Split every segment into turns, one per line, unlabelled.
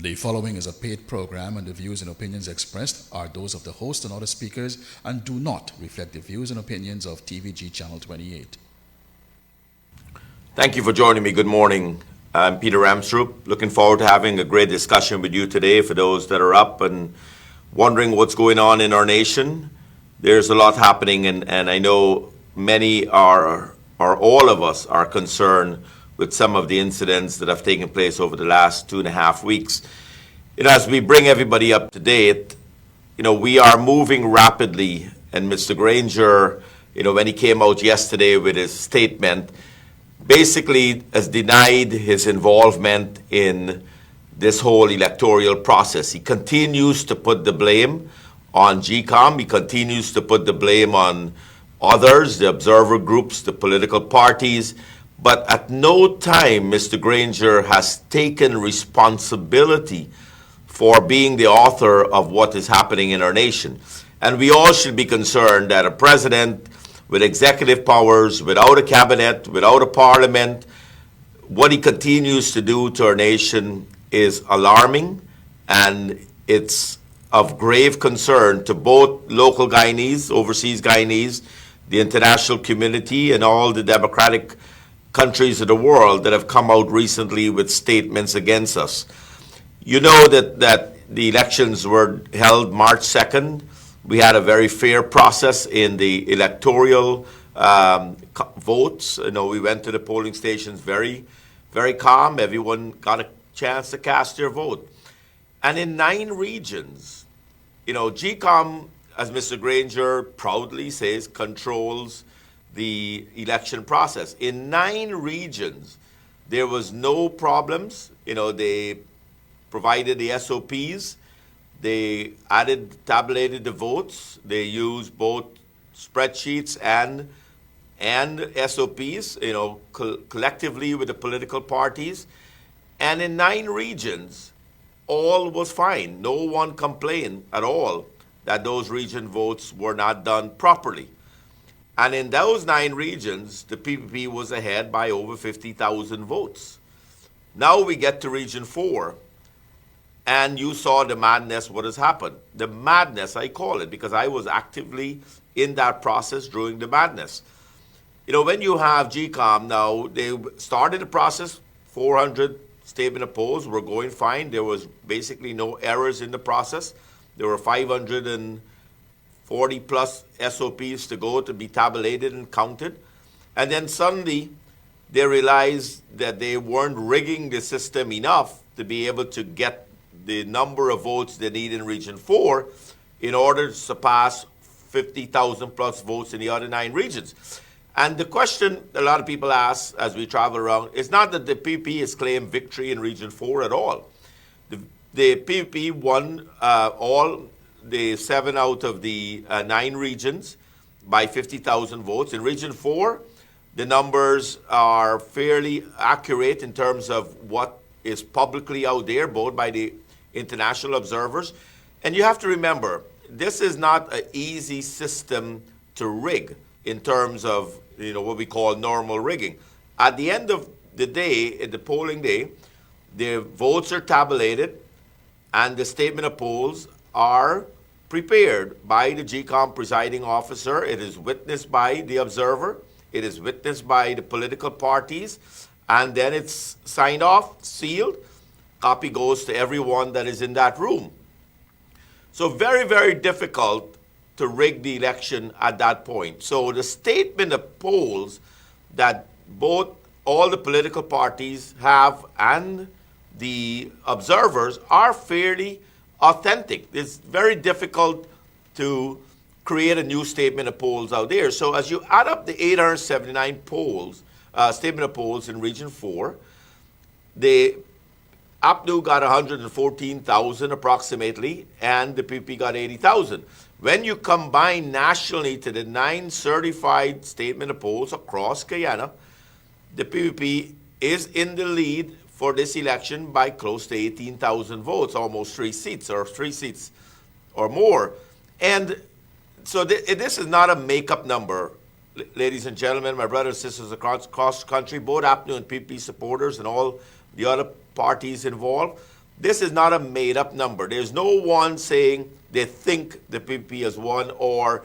The following is a paid program, and the views and opinions expressed are those of the host and other speakers and do not reflect the views and opinions of TVG Channel 28.
Thank you for joining me. Good morning. I'm Peter Ramsaroop. Looking forward to having a great discussion with you today. For those that are up and wondering what's going on in our nation, there's a lot happening, and I know many are, or all of us are concerned with some of the incidents that have taken place over the last 2.5 weeks. As we bring everybody up to date, we are moving rapidly, and Mr. Granger, when he came out yesterday with his statement, basically has denied his involvement in this whole electoral process. He continues to put the blame on GCOM. He continues to put the blame on others, the observer groups, the political parties. But at no time Mr. Granger has taken responsibility for being the author of what is happening in our nation. And we all should be concerned that a president with executive powers, without a cabinet, without a parliament, what he continues to do to our nation is alarming, and it's of grave concern to both local Guyanese, overseas Guyanese, the international community, and all the democratic countries of the world that have come out recently with statements against us. You know that the elections were held March 2nd. We had a very fair process in the electoral votes. We went to the polling stations very, very calm. Everyone got a chance to cast their vote. And in 9 regions, GCOM, as Mr. Granger proudly says, controls the election process. In 9 regions, there was no problems. They provided the SOPs. They tabulated the votes. They used both spreadsheets and SOPs, collectively with the political parties. And in 9 regions, all was fine. No one complained at all that those region votes were not done properly. And in those 9 regions, the PPP was ahead by over 50,000 votes. Now we get to Region 4, and you saw the madness, what has happened. The madness, I call it, because I was actively in that process during the madness. When you have GCOM now, they started the process, 400 statement of polls were going fine. There was basically no errors in the process. There were 540 plus SOPs to go to be tabulated and counted. And then suddenly they realized that they weren't rigging the system enough to be able to get the number of votes they need in Region 4 in order to surpass 50,000 plus votes in the other 9 regions. And the question a lot of people ask as we travel around is not that the PPP has claimed victory in Region 4 at all. The PPP won all the 7 out of the 9 regions by 50,000 votes. In Region 4, the numbers are fairly accurate in terms of what is publicly out there, both by the international observers. And you have to remember, this is not an easy system to rig in terms of what we call normal rigging. At the end of the day, the polling day, the votes are tabulated and the statement of polls are prepared by the GCOM presiding officer. It is witnessed by the observer. It is witnessed by the political parties. And then it's signed off, sealed. Copy goes to everyone that is in that room. So very, very difficult to rig the election at that point. So the statement of polls that both all the political parties have and the observers are fairly authentic. It's very difficult to create a new statement of polls out there. So as you add up the 879 polls, statement of polls in Region 4, the APNU got 114,000 approximately, and the PP got 80,000. When you combine nationally to the 9 certified statement of polls across Guyana, the PPP is in the lead for this election by close to 18,000 votes, almost 3 seats or more. And so this is not a make-up number, ladies and gentlemen, my brothers and sisters across the country, both APNU and PPP supporters and all the other parties involved. This is not a made-up number. There's no one saying they think the PPP has won, or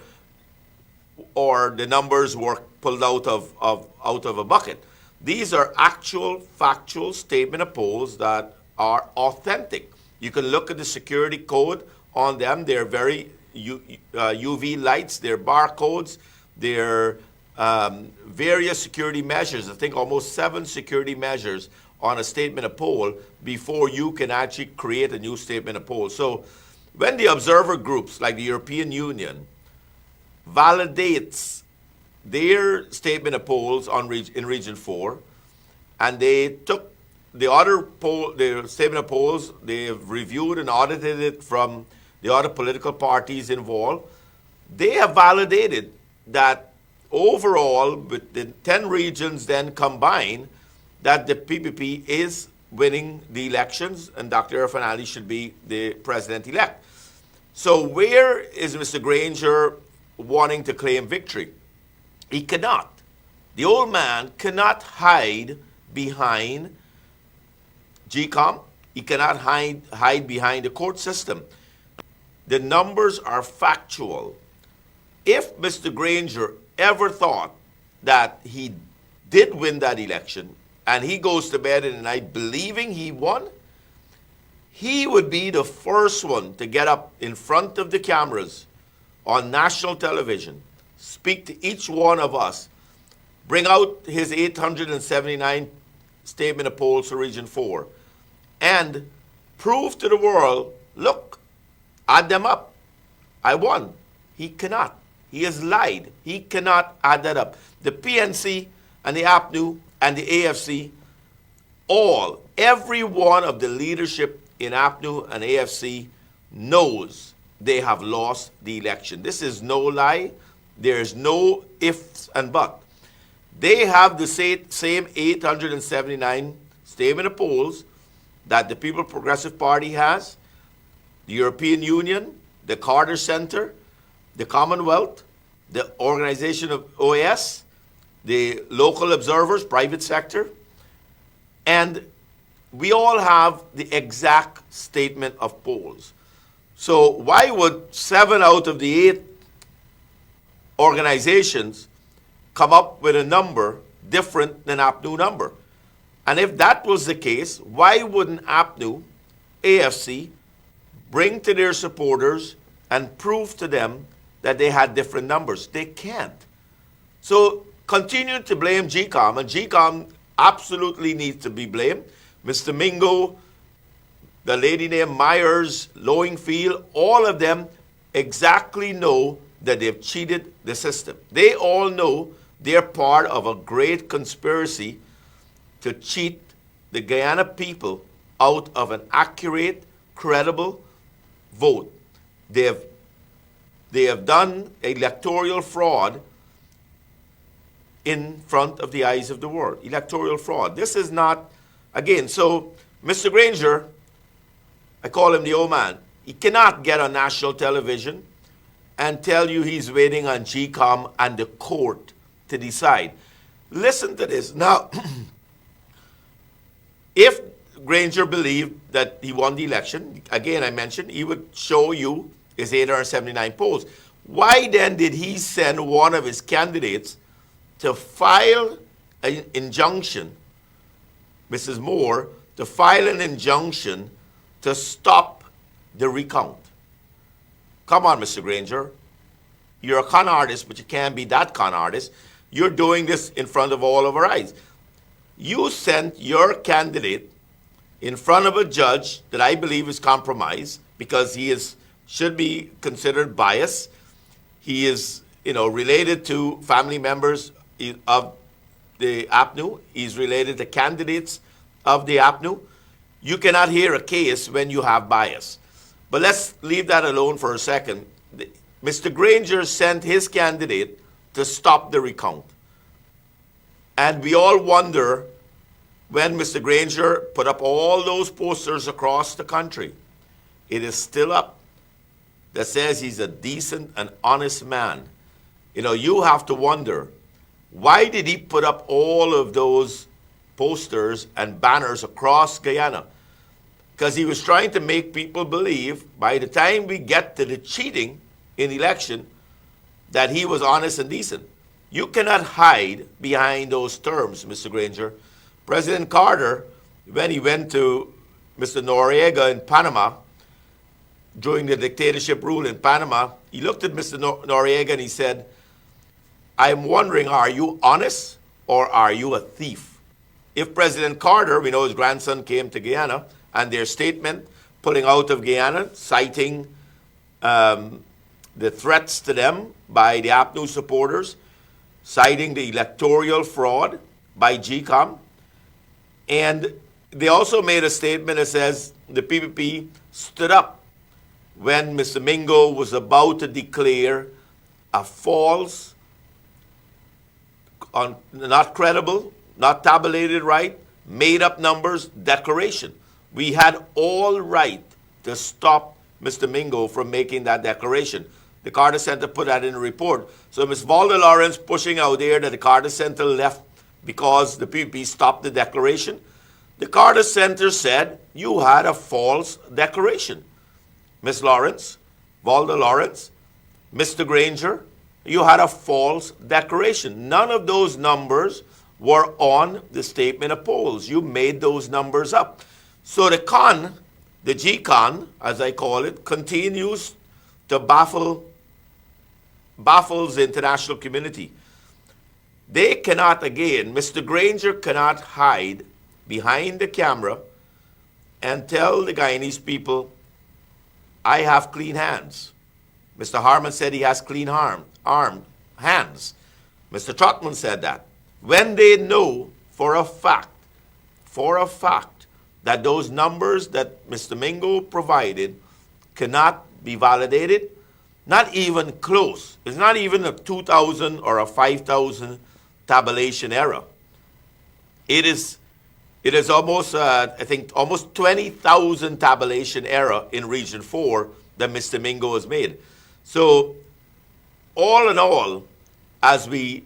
the numbers were pulled out of a bucket. These are actual, factual statement of polls that are authentic. You can look at the security code on them. They're very UV lights, they're barcodes, they're various security measures. I think almost 7 security measures on a statement of poll before you can actually create a new statement of poll. So when the observer groups like the European Union validates their statement of polls in Region 4, and they took the other poll, the statement of polls, they've reviewed and audited it from the other political parties involved, they have validated that overall, with the 10 regions then combined, that the PPP is winning the elections and Dr. Irfan Ali should be the president-elect. So where is Mr. Granger wanting to claim victory? He cannot. The old man cannot hide behind GCOM. He cannot hide behind the court system. The numbers are factual. If Mr. Granger ever thought that he did win that election and he goes to bed in the night believing he won, he would be the first one to get up in front of the cameras on national television, speak to each one of us, bring out his 879 statement of polls for Region 4, and prove to the world, look, add them up. I won. He cannot. He has lied. He cannot add that up. The PNC and the APNU and the AFC, every one of the leadership in APNU and AFC knows they have lost the election. This is no lie. There is no ifs and buts. They have the same 879 statement of polls that the People Progressive Party has, the European Union, the Carter Center, the Commonwealth, the organization of OAS, the local observers, private sector, and we all have the exact statement of polls. So why would 7 out of the 8 organizations come up with a number different than APNU number? And if that was the case, why wouldn't APNU, AFC, bring to their supporters and prove to them that they had different numbers? They can't. So continue to blame GCOM, and GCOM absolutely needs to be blamed. Mr. Mingo, the lady named Myers, Lowingfield, all of them exactly know that they've cheated the system. They all know they're part of a great conspiracy to cheat the Guyana people out of an accurate, credible vote. They have done electoral fraud in front of the eyes of the world. Electoral fraud. This is not, again, so Mr. Granger, I call him the old man, he cannot get on national television and tell you he's waiting on GCOM and the court to decide. Listen to this. Now, if Granger believed that he won the election, again I mentioned, he would show you his 879 polls. Why then did he send one of his candidates to file an injunction, Mrs. Moore, to file an injunction to stop the recount? Come on, Mr. Granger. You're a con artist, but you can't be that con artist. You're doing this in front of all of our eyes. You sent your candidate in front of a judge that I believe is compromised because he should be considered biased. He is, related to family members of the APNU. He's related to candidates of the APNU. You cannot hear a case when you have bias. But let's leave that alone for a second. Mr. Granger sent his candidate to stop the recount. And we all wonder when Mr. Granger put up all those posters across the country, it is still up, that says he's a decent and honest man. You have to wonder, why did he put up all of those posters and banners across Guyana? because he was trying to make people believe by the time we get to the cheating in election that he was honest and decent. You cannot hide behind those terms, Mr. Granger. President Carter, when he went to Mr. Noriega in Panama during the dictatorship rule in Panama, he looked at Mr. Noriega and he said, I'm wondering, are you honest or are you a thief? If President Carter, we know his grandson came to Guyana, and their statement pulling out of Guyana, citing the threats to them by the APNU supporters, citing the electoral fraud by GCOM. And they also made a statement that says the PPP stood up when Mr. Mingo was about to declare a false, not credible, not tabulated right, made up numbers declaration. We had all right to stop Mr. Mingo from making that declaration. The Carter Center put that in a report. So Ms. Valda Lawrence pushing out there that the Carter Center left because the PPP stopped the declaration. The Carter Center said you had a false declaration. Ms. Lawrence, Valda Lawrence, Mr. Granger, you had a false declaration. None of those numbers were on the statement of polls. You made those numbers up. So the GCON, as I call it, continues to baffles the international community. They cannot, again, Mr. Granger cannot hide behind the camera and tell the Guyanese people, I have clean hands. Mr. Harman said he has clean hands. Mr. Trotman said that. When they know for a fact that those numbers that Mr. Mingo provided cannot be validated, not even close. It's not even a 2,000 or a 5,000 tabulation error. It is almost, I think, almost 20,000 tabulation error in Region 4 that Mr. Mingo has made. So all in all, as we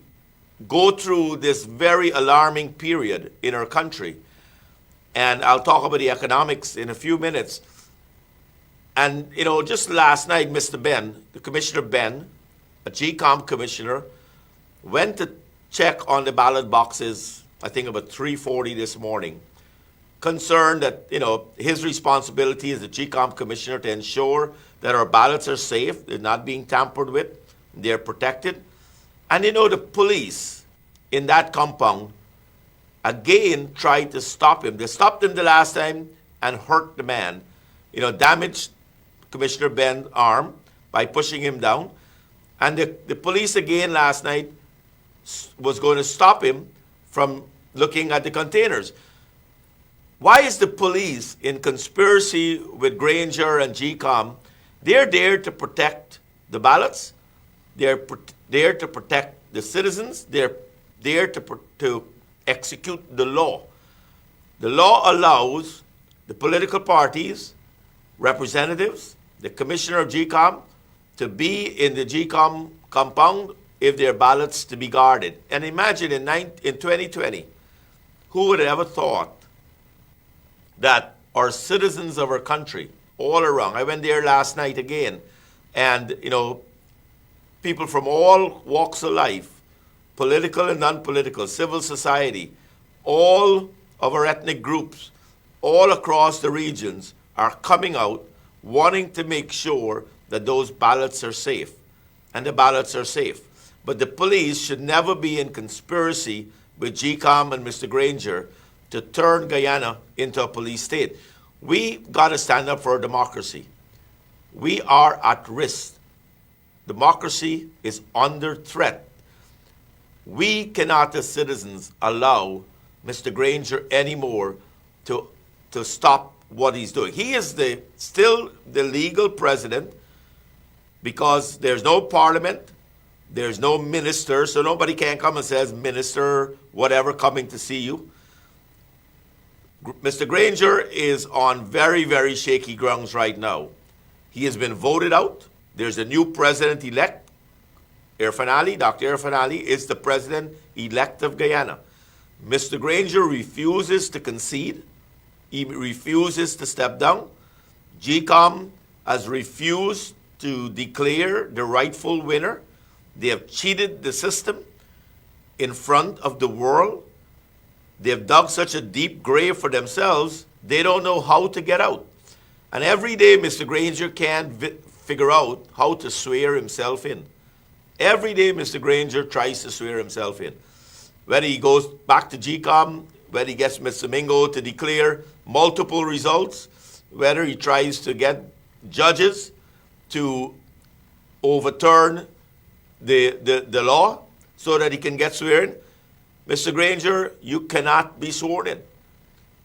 go through this very alarming period in our country, and I'll talk about the economics in a few minutes. And, just last night, Mr. Ben, the Commissioner Ben, a GCOM commissioner, went to check on the ballot boxes, I think about 3:40 this morning, concerned that, his responsibility as the GCOM commissioner to ensure that our ballots are safe, they're not being tampered with, they're protected. And, the police in that compound again tried to stop him. They stopped him the last time and hurt the man, damaged Commissioner Ben's arm by pushing him down. And the police again last night was going to stop him from looking at the containers. Why is the police in conspiracy with Granger and GCOM? They're there to protect the ballots. They're there to protect the citizens. They're there to execute the law. The law allows the political parties, representatives, the commissioner of GCOM to be in the GCOM compound if their ballots to be guarded. And imagine in 2020, who would have ever thought that our citizens of our country, all around, I went there last night again, and people from all walks of life, political and non-political, civil society, all of our ethnic groups, all across the regions are coming out wanting to make sure that those ballots are safe, and the ballots are safe. But the police should never be in conspiracy with GCOM and Mr. Granger to turn Guyana into a police state. We got to stand up for our democracy. We are at risk. Democracy is under threat. We cannot, as citizens, allow Mr. Granger anymore to stop what he's doing. He is still the legal president because there's no parliament, there's no minister, so nobody can come and says, minister, whatever, coming to see you. Mr. Granger is on very, very shaky grounds right now. He has been voted out. There's a new president-elect. Irfan Ali, Dr. Irfan Ali, is the president-elect of Guyana. Mr. Granger refuses to concede. He refuses to step down. GCOM has refused to declare the rightful winner. They have cheated the system in front of the world. They have dug such a deep grave for themselves, they don't know how to get out. And every day, Mr. Granger can't figure out how to swear himself in. Every day, Mr. Granger tries to swear himself in. Whether he goes back to GCOM, whether he gets Mr. Mingo to declare multiple results, whether he tries to get judges to overturn the law so that he can get sworn. Mr. Granger, you cannot be sworn in.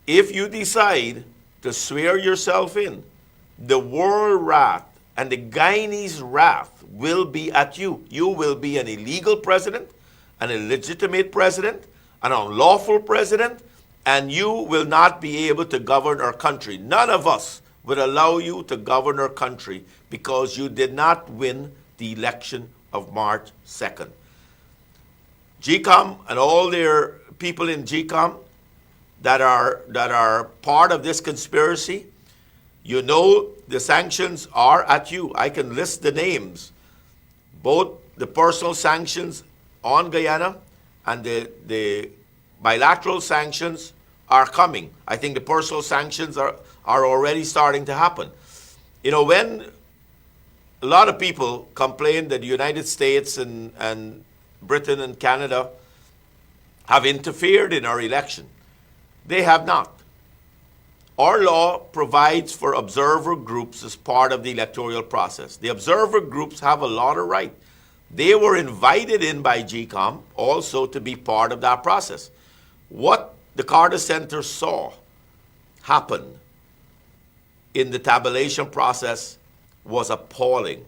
If you decide to swear yourself in, the world wrath and the Guyanese wrath will be at you. You will be an illegal president, an illegitimate president, an unlawful president, and you will not be able to govern our country. None of us would allow you to govern our country because you did not win the election of March 2nd. GCOM and all their people in GCOM that are part of this conspiracy, you know the sanctions are at you. I can list the names, both the personal sanctions on Guyana and the bilateral sanctions are coming. I think the personal sanctions are already starting to happen. You know, when a lot of people complain that the United States and Britain and Canada have interfered in our election, they have not. Our law provides for observer groups as part of the electoral process. The observer groups have a lot of right. They were invited in by GCOM also to be part of that process. What the Carter Center saw happen in the tabulation process was appalling.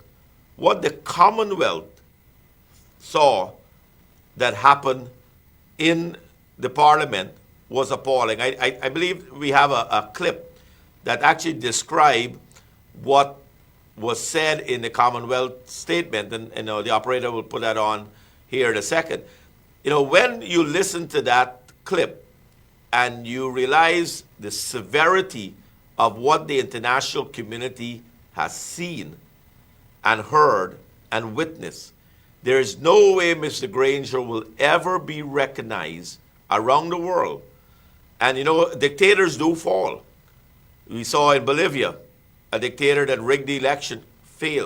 What the Commonwealth saw that happened in the Parliament was appalling. I believe we have a clip that actually describes what was said in the Commonwealth statement, and you know, the operator will put that on here in a second. You know, when you listen to that clip and you realize the severity of what the international community has seen and heard and witnessed, there is no way Mr. Granger will ever be recognized around the world. And you know, dictators do fall. We saw in Bolivia, a dictator that rigged the election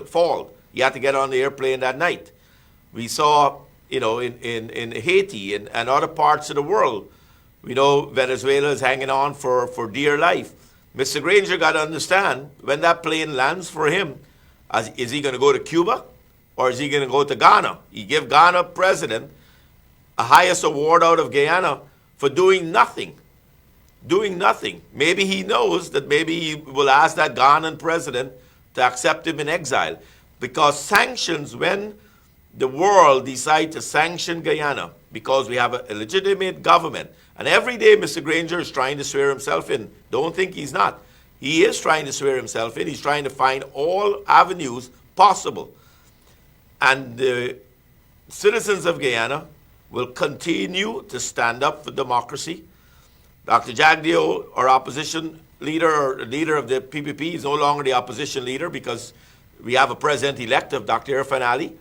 fall. He had to get on the airplane that night. We saw, you know, in Haiti and other parts of the world, we know Venezuela is hanging on for dear life. Mr. Granger got to understand, when that plane lands for him, is he going to go to Cuba or is he going to go to Ghana? He gave Ghana president a highest award out of Guyana for doing nothing. Doing nothing. Maybe he knows that maybe he will ask that Ghanaian president to accept him in exile. Because sanctions, when the world decides to sanction Guyana, because we have a legitimate government, and every day Mr. Granger is trying to swear himself in. Don't think he's not. He is trying to swear himself in. He's trying to find all avenues possible. And the citizens of Guyana will continue to stand up for democracy. Dr. Jagdeo, our opposition leader, or leader of the PPP, is no longer the opposition leader because we have a president-elect of Dr. Irfan Ali,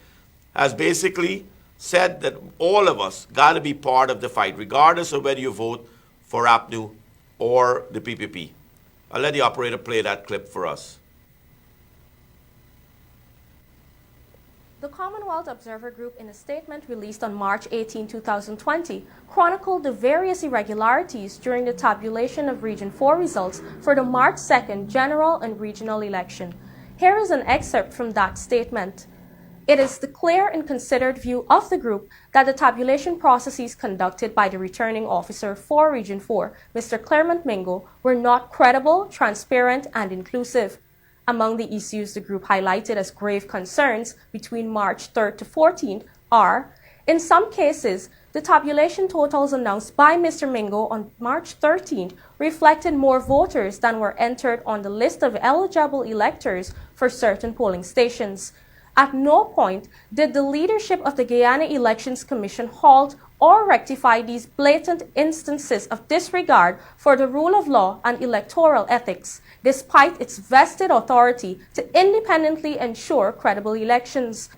has basically said that all of us got to be part of the fight, regardless of whether you vote for APNU or the PPP. I'll let the operator play that clip for us.
The Commonwealth Observer Group, in a statement released on March 18, 2020, chronicled the various irregularities during the tabulation of Region 4 results for the March 2nd general and regional election. Here is an excerpt from that statement. It is the clear and considered view of the group that the tabulation processes conducted by the returning officer for Region 4, Mr. Clement Mingo, were not credible, transparent, and inclusive. Among the issues the group highlighted as grave concerns between March 3rd to 14th are, in some cases, the tabulation totals announced by Mr. Mingo on March 13th reflected more voters than were entered on the list of eligible electors for certain polling stations. At no point did the leadership of the Guyana Elections Commission halt or rectify these blatant instances of disregard for the rule of law and electoral ethics, despite its vested authority to independently ensure credible elections.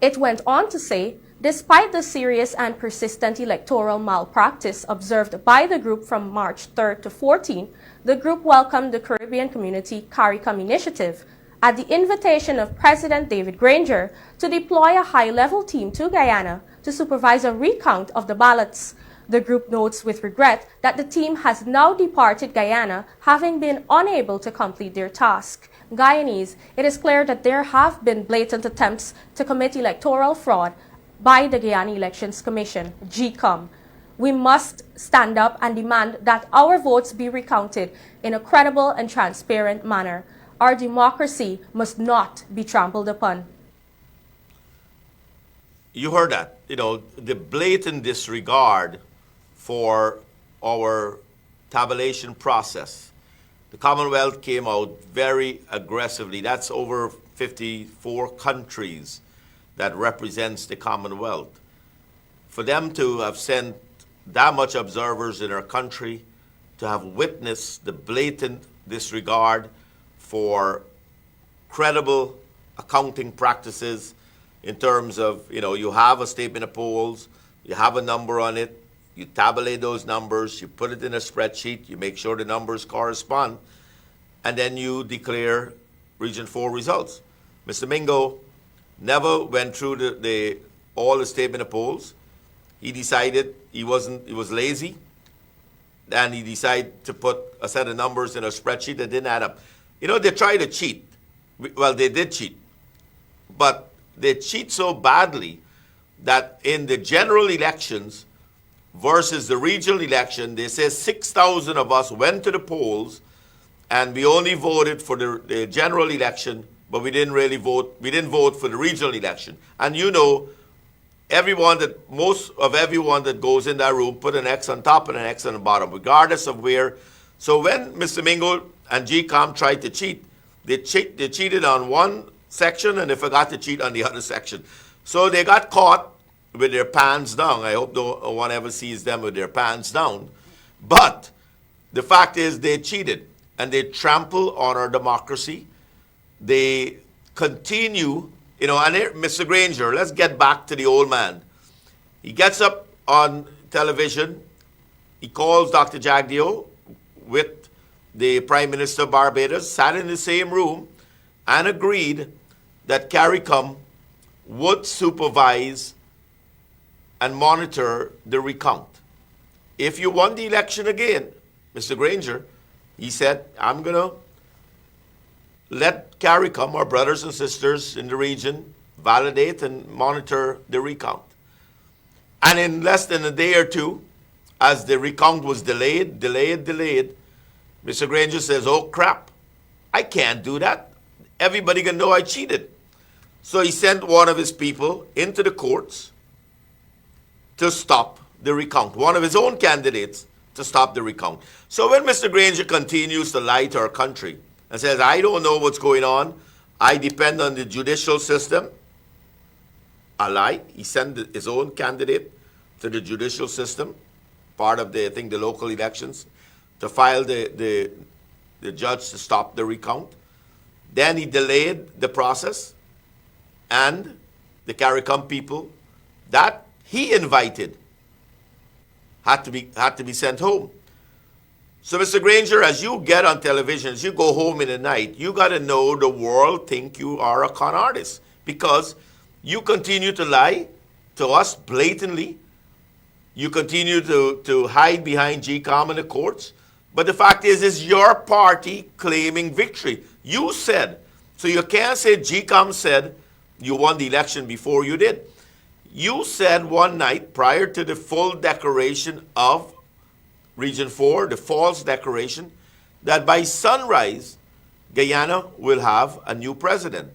It went on to say, despite the serious and persistent electoral malpractice observed by the group from March 3rd to 14th, the group welcomed the Caribbean Community CARICOM initiative at the invitation of President David Granger to deploy a high-level team to Guyana to supervise a recount of the ballots. The group notes with regret that the team has now departed Guyana, having been unable to complete their task. Guyanese, it is clear that there have been blatant attempts to commit electoral fraud by the Guyana Elections Commission, GECOM. We must stand up and demand that our votes be recounted in a credible and transparent manner. Our democracy must not be trampled upon.
You heard that, the blatant disregard for our tabulation process. The Commonwealth came out very aggressively. That's over 54 countries that represents the Commonwealth. For them to have sent that much observers in our country, to have witnessed the blatant disregard for credible accounting practices in terms of, you have a statement of polls, you have a number on it, you tabulate those numbers, you put it in a spreadsheet, you make sure the numbers correspond, and then you declare Region 4 results. Mr. Mingo never went through all the statement of polls. He decided he was lazy, and he decided to put a set of numbers in a spreadsheet that didn't add up. They tried to cheat. Well, they did cheat, but they cheat so badly that in the general elections versus the regional election, they say 6,000 of us went to the polls and we only voted for the general election, but we didn't really vote. We didn't vote for the regional election. And most of everyone that goes in that room put an X on top and an X on the bottom, regardless of where. So when Mr. Mingo and GCOM tried to cheat, they cheated on one section and they forgot to cheat on the other section. So they got caught with their pants down. I hope no one ever sees them with their pants down. But the fact is they cheated and they trample on our democracy. They continue, and Mr. Granger, let's get back to the old man. He gets up on television, he calls Dr. Jagdeo with the Prime Minister of Barbados, sat in the same room and agreed that CARICOM would supervise and monitor the recount. If you won the election again, Mr. Granger, he said, I'm going to let CARICOM, our brothers and sisters in the region, validate and monitor the recount. And in less than a day or two, as the recount was delayed, Mr. Granger says, oh crap, I can't do that. Everybody can know I cheated. So he sent one of his people into the courts to stop the recount, one of his own candidates to stop the recount. So when Mr. Granger continues to lie to our country and says, I don't know what's going on, I depend on the judicial system, a lie. He sent his own candidate to the judicial system, part of the local elections, to file the judge to stop the recount. Then he delayed the process, and the CARICOM people that he invited had to be sent home. So, Mr. Granger, as you get on television, as you go home in the night, you got to know the world think you are a con artist, because you continue to lie to us blatantly. You continue to hide behind GCOM in the courts. But the fact is, it's your party claiming victory. You said, so you can't say GCOM said you won the election before you did. You said one night prior to the full declaration of Region 4, the false declaration, that by sunrise, Guyana will have a new president.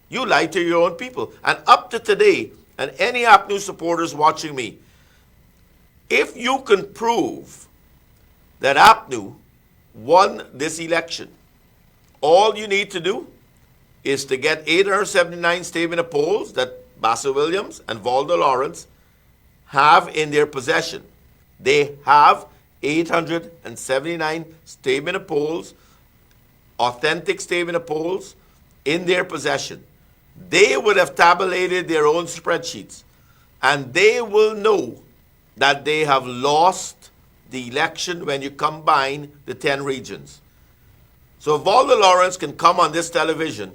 You lied to your own people. And up to today, and any APNU supporters watching me, if you can prove that APNU won this election, all you need to do is to get 879 statement of polls that Bassett Williams and Valda Lawrence have in their possession. They have 879 statement of polls, authentic statement of polls in their possession. They would have tabulated their own spreadsheets, and they will know that they have lost the election when you combine the 10 regions. So if Walter Lawrence can come on this television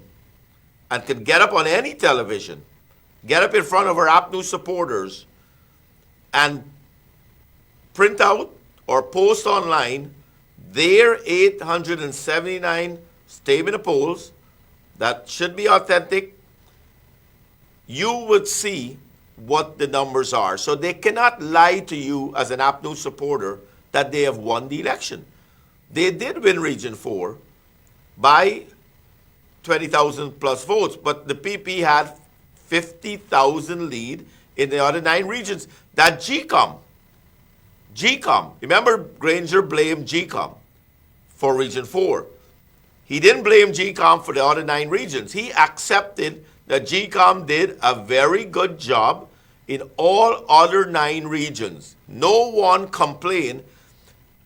and can get up on any television, get up in front of our APNU supporters and print out or post online their 879 statement of polls that should be authentic, you would see what the numbers are. So they cannot lie to you as an APNU supporter that they have won the election. They did win Region 4 by 20,000 plus votes, but the PP had 50,000 lead in the other 9 regions. That GCOM, remember Granger blamed GCOM for Region 4. He didn't blame GCOM for the other 9 regions. He accepted that GCOM did a very good job in all other 9 regions. No one complained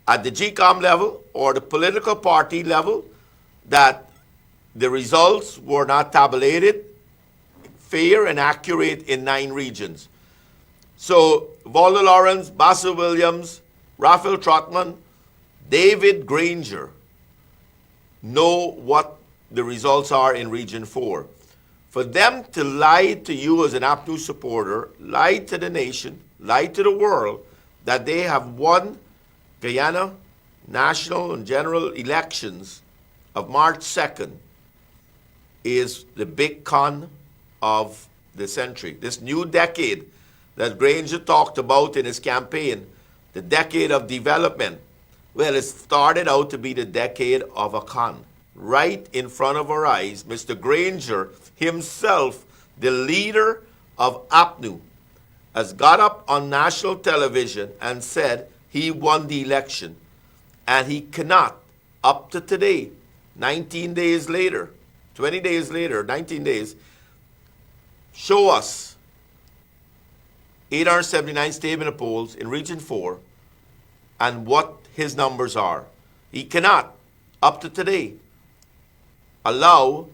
at the GCOM level or the political party level that the results were not tabulated, fair and accurate in 9 regions. So Walter Lawrence, Basil Williams, Raphael Trotman, David Granger know what the results are in Region 4. For them to lie to you as an APNU supporter, lie to the nation, lie to the world that they have won Guyana national and general elections of March 2nd is the big con of the century. This new decade that Granger talked about in his campaign, the decade of development, well, it started out to be the decade of a con. Right in front of our eyes, Mr. Granger himself, the leader of APNU, has got up on national television and said he won the election. And he cannot, up to today, 19 days later, 20 days later, 19 days, show us 879 statement of polls in Region 4 and what his numbers are. He cannot, up to today, allow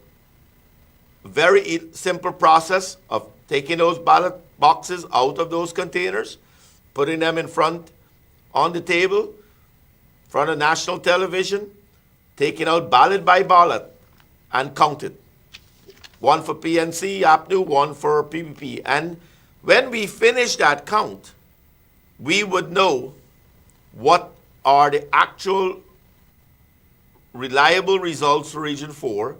a very simple process of taking those ballot boxes out of those containers, putting them in front on the table, in front of national television, taking out ballot by ballot and count it. One for PNC, APNU, one for PPP. And when we finish that count, we would know what are the actual reliable results for Region 4.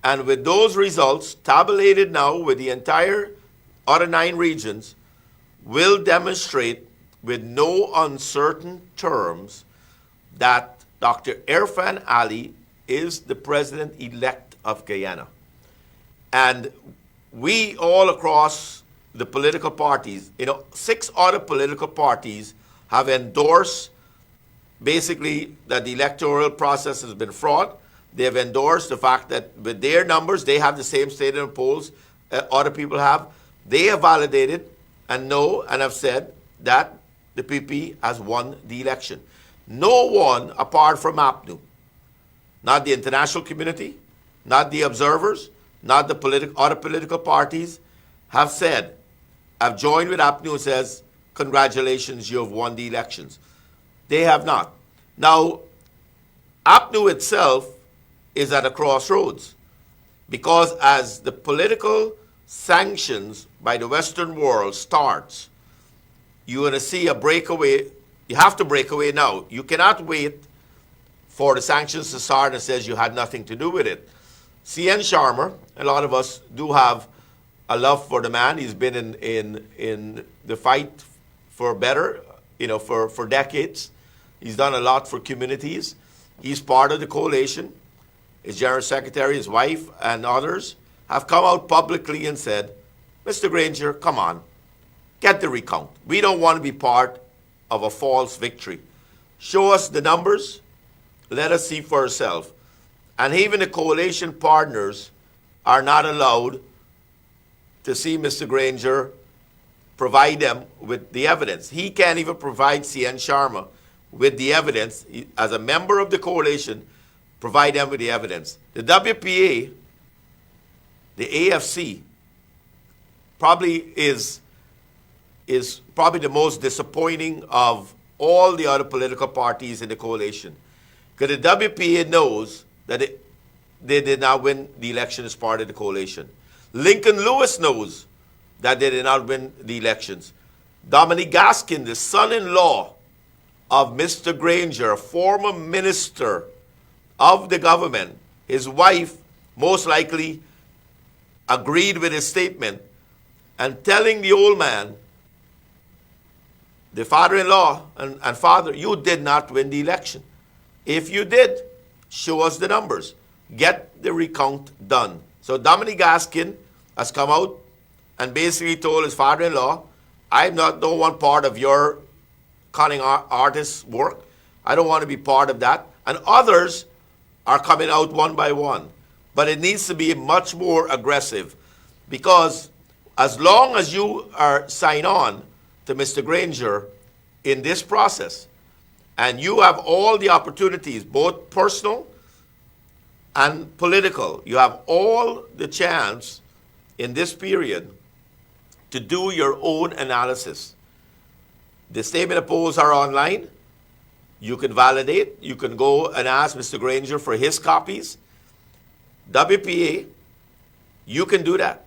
And with those results tabulated now with the entire other 9 regions, will demonstrate with no uncertain terms that Dr. Irfan Ali is the president-elect of Guyana. And we all across the political parties, 6 other political parties have endorsed basically that the electoral process has been fraud. They have endorsed the fact that with their numbers, they have the same statement of polls other people have. They have validated and know and have said that the PP has won the election. No one apart from APNU, not the international community, not the observers, not the other political parties, have said, have joined with APNU and says, congratulations, you have won the elections. They have not. Now, APNU itself is at a crossroads because as the political sanctions by the Western world starts, you're going to see a breakaway. You have to break away now. You cannot wait for the sanctions to start and says you had nothing to do with it. C.N. Sharma, a lot of us do have a love for the man. He's been in the fight for better, for decades. He's done a lot for communities. He's part of the coalition. His general secretary, his wife, and others have come out publicly and said, Mr. Granger, come on, get the recount. We don't want to be part of a false victory. Show us the numbers. Let us see for ourselves. And even the coalition partners are not allowed to see Mr. Granger provide them with the evidence. He can't even provide C.N. Sharma with the evidence. As a member of the coalition, provide them with the evidence. The WPA, the AFC, probably is probably the most disappointing of all the other political parties in the coalition. Because the WPA knows that they did not win the election as part of the coalition. Lincoln Lewis knows that they did not win the elections. Dominic Gaskin, the son-in-law of Mr. Granger, a former minister of the government, his wife most likely agreed with his statement and telling the old man, the father-in-law and father, you did not win the election. If you did, show us the numbers. Get the recount done. So Dominic Gaskin has come out and basically told his father-in-law, I'm not no one part of your conning artist's work. I don't want to be part of that. And others are coming out one by one. But it needs to be much more aggressive, because as long as you are sign on to Mr. Granger in this process, and you have all the opportunities, both personal and political, you have all the chance in this period to do your own analysis. The statement of polls are online. You can validate. You can go and ask Mr. Granger for his copies. WPA, you can do that.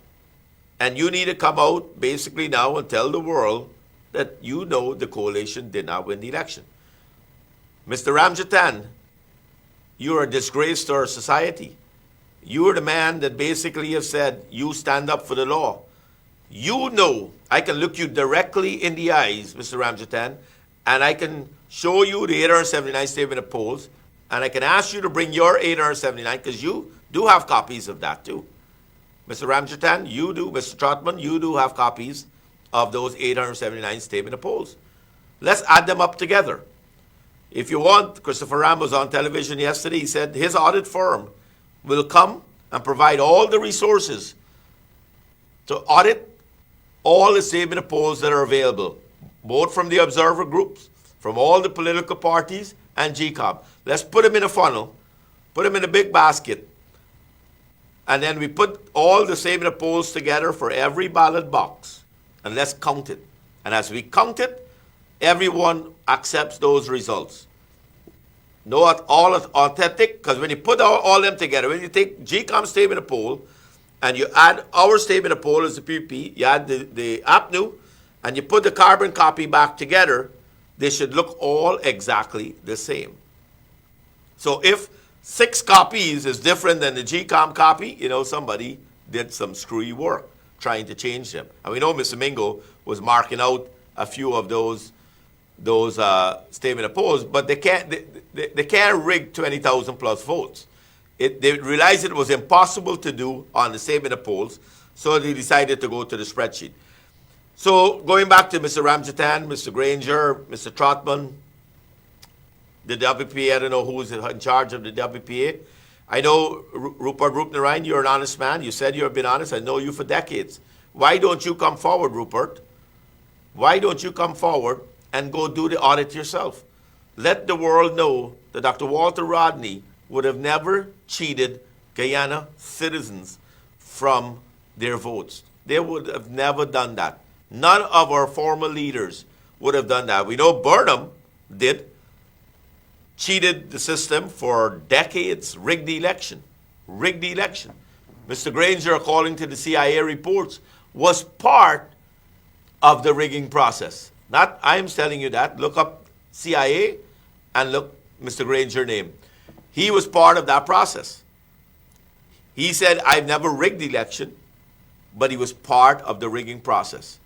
And you need to come out basically now and tell the world that you know the coalition did not win the election. Mr. Ramjatan, you are a disgrace to our society. You are the man that basically have said you stand up for the law. You know, I can look you directly in the eyes, Mr. Ramjatan, and I can show you the 879 statement of polls, and I can ask you to bring your 879, because you do have copies of that too. Mr. Ramjatan, you do. Mr. Trotman, you do have copies of those 879 statement of polls. Let's add them up together. If you want, Christopher Ram was on television yesterday. He said his audit firm will come and provide all the resources to audit all the statement of polls that are available, both from the observer groups, from all the political parties, and GCOM. Let's put them in a funnel, put them in a big basket, and then we put all the statement of polls together for every ballot box, and let's count it. And as we count it, everyone accepts those results. No, all authentic, because when you put all them together, when you take GCOM's statement of poll, and you add our statement of poll as the PP, you add the APNU, and you put the carbon copy back together, they should look all exactly the same. So if 6 copies is different than the GCOM copy, you know, somebody did some screwy work trying to change them. And we know Mr. Mingo was marking out a few of those statement of polls, but they can't rig 20,000 plus votes. They realized it was impossible to do on the statement of polls, so they decided to go to the spreadsheet. So going back to Mr. Ramjatan, Mr. Granger, Mr. Trotman, the WPA, I don't know who's in charge of the WPA. I know Rupert Roopnarayan, you're an honest man. You said you've been honest. I know you for decades. Why don't you come forward, Rupert? Why don't you come forward and go do the audit yourself? Let the world know that Dr. Walter Rodney would have never cheated Guyana citizens from their votes. They would have never done that. None of our former leaders would have done that. We know Burnham did, cheated the system for decades, rigged the election. Mr. Granger, according to the CIA reports, was part of the rigging process. Not I'm telling you that. Look up CIA and look Mr. Granger name. He was part of that process. He said, I've never rigged the election, but he was part of the rigging process.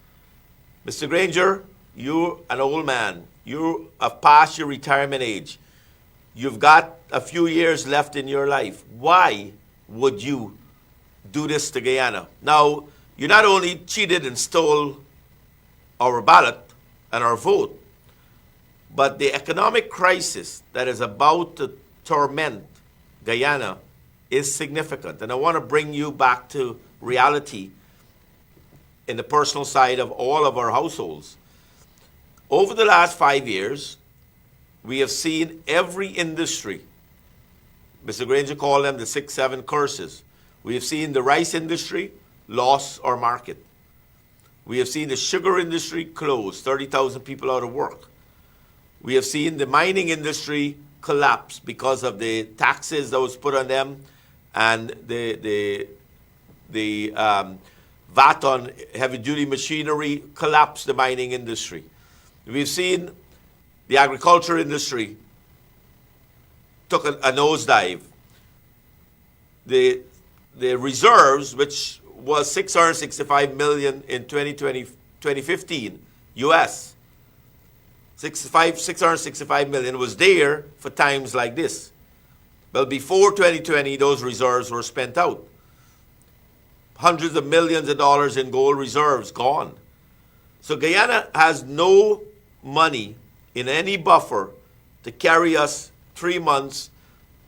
Mr. Granger, you're an old man. You have passed your retirement age. You've got a few years left in your life. Why would you do this to Guyana? Now, you not only cheated and stole our ballot and our vote, but the economic crisis that is about to torment Guyana is significant. And I want to bring you back to reality in the personal side of all of our households. Over the last 5 years, we have seen every industry, Mr. Granger called them the 6-7 curses. We have seen the rice industry lost our market. We have seen the sugar industry close, 30,000 people out of work. We have seen the mining industry collapse because of the taxes that was put on them and the VAT on heavy-duty machinery collapsed the mining industry. We've seen the agriculture industry took a nosedive. The reserves, which was $665 million in 2015, U.S., $665 million was there for times like this. Well, before 2020, those reserves were spent out. Hundreds of millions of dollars in gold reserves gone. So Guyana has no money in any buffer to carry us 3 months,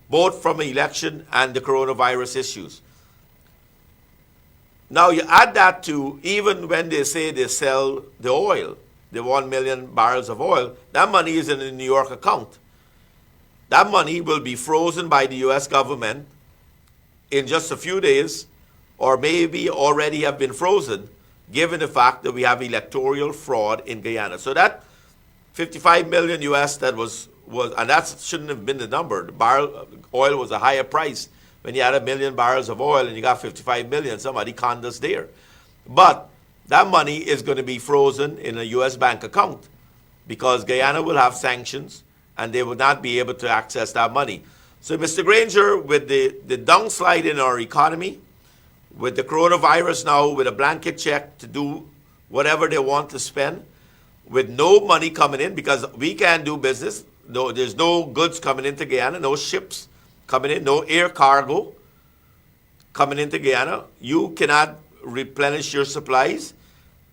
both from an election and the coronavirus issues. Now you add that to even when they say they sell the oil, the 1 million barrels of oil, that money is in a New York account. That money will be frozen by the U.S. government in just a few days, or maybe already have been frozen, given the fact that we have electoral fraud in Guyana. So that 55 million US that was and that shouldn't have been the number. The barrel oil was a higher price when you had 1 million barrels of oil and you got 55 million. Somebody conned us there. But that money is going to be frozen in a U.S. bank account because Guyana will have sanctions and they will not be able to access that money. So, Mr. Granger, with the downslide in our economy, with the coronavirus now, with a blanket check to do whatever they want to spend, with no money coming in because we can't do business, no, there's no goods coming into Guyana, no ships coming in, no air cargo coming into Guyana. You cannot replenish your supplies.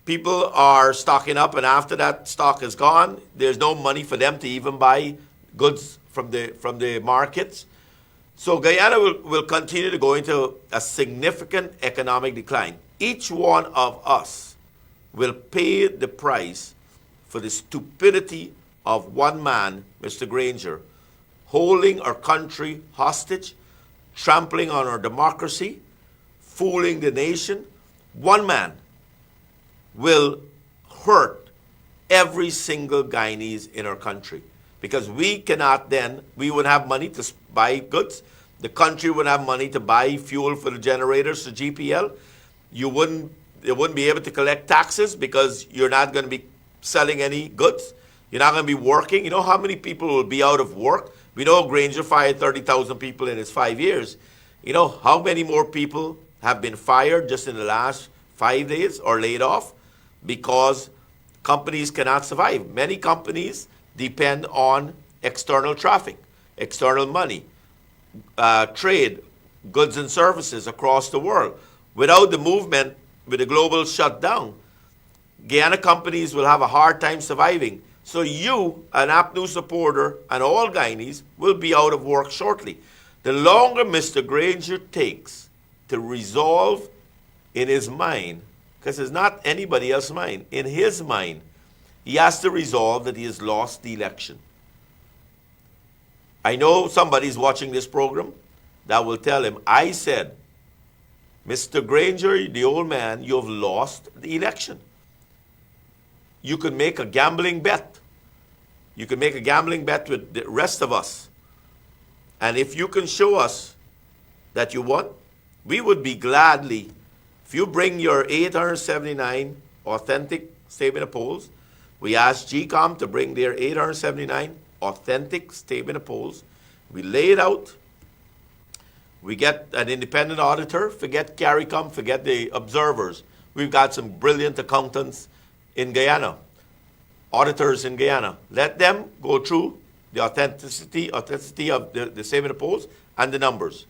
People are stocking up, and after that stock is gone, there's no money for them to even buy goods from the markets. So Guyana will continue to go into a significant economic decline. Each one of us will pay the price for the stupidity of one man, Mr. Granger, holding our country hostage, trampling on our democracy, fooling the nation. One man will hurt every single Guyanese in our country because we cannot then, we would have money to buy goods. The country would have money to buy fuel for the generators to GPL. They wouldn't be able to collect taxes because you're not going to be selling any goods. You're not going to be working. You know how many people will be out of work? We know Granger fired 30,000 people in his 5 years. You know how many more people have been fired just in the last 5 days or laid off because companies cannot survive. Many companies depend on external traffic, external money, trade, goods and services across the world. Without the movement, with the global shutdown, Guyana companies will have a hard time surviving. So you, an APNU supporter, and all Guyanese will be out of work shortly. The longer Mr. Granger takes to resolve in his mind, because it's not anybody else's mind, in his mind, he has to resolve that he has lost the election. I know somebody's watching this program that will tell him, I said, Mr. Granger, the old man, you have lost the election. You could make a gambling bet. You could make a gambling bet with the rest of us. And if you can show us that you won, we would be gladly, if you bring your 879 authentic statement of polls, we asked GCOM to bring their 879 authentic statement of polls. We lay it out. We get an independent auditor. Forget CARICOM, forget the observers. We've got some brilliant accountants in Guyana, auditors in Guyana. Let them go through the authenticity of the statement of polls and the numbers.